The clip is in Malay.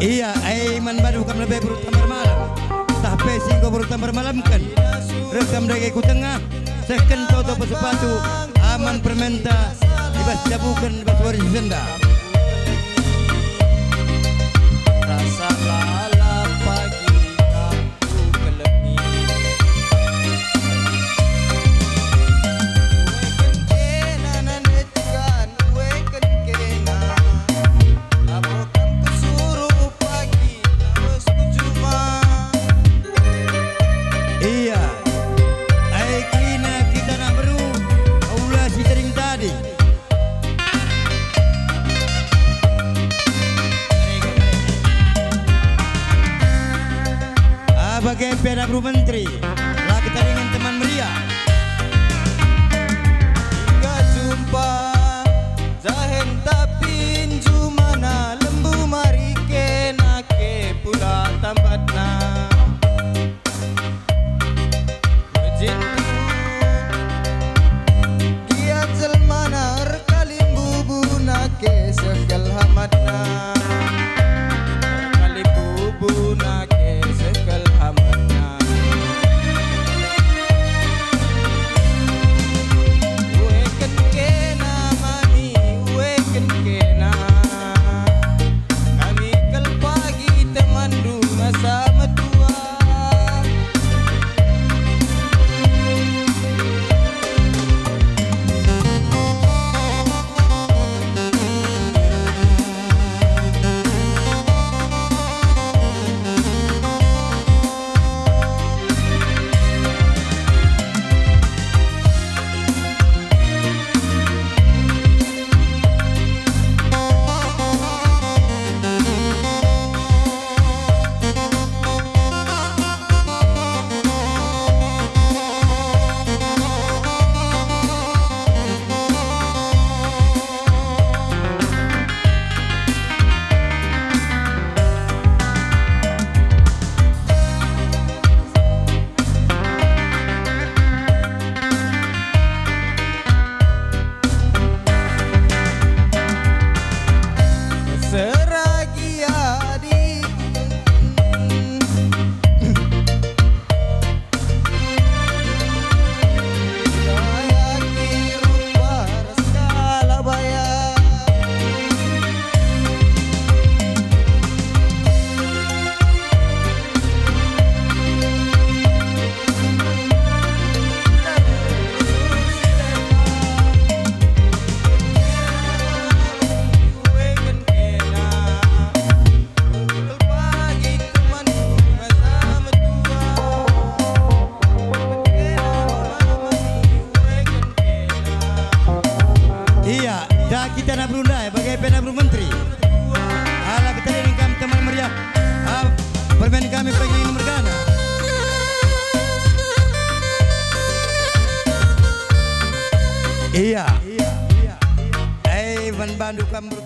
Iya, man baru kam lebih berutam bermalam. Tapi singgo berutam bermalam kan. Rekam dari ku tengah. Second toto pesepatu. Aman permenta. Ibas jabukan ibas waris senda. Rasa lala pagi aku kelengi. Weken kena nanetkan, weken kena. Abokan kesuruh pagi terus ku cuma. Iya, kina kita nak beru. Aulah si tering tadi. Bagai Perdana Menteri, lah kita dengan teman meriah. Hingga jumpa, zahen tapin jumana lembu mari kena ke pula tambatna. Bejitu, dia jelmana rekalimbu buna ke segel hamadna. Rekalimbu buna ke segel hamadna. Weken kena mani, weken kena. Kami kel pagi temandu sama tua. Iya, dah kita nak berundai bagai Perdana Menteri. Alah kita dengan kami teman meriah. Permain kami pengen mergana. Iya. Man bandu kamu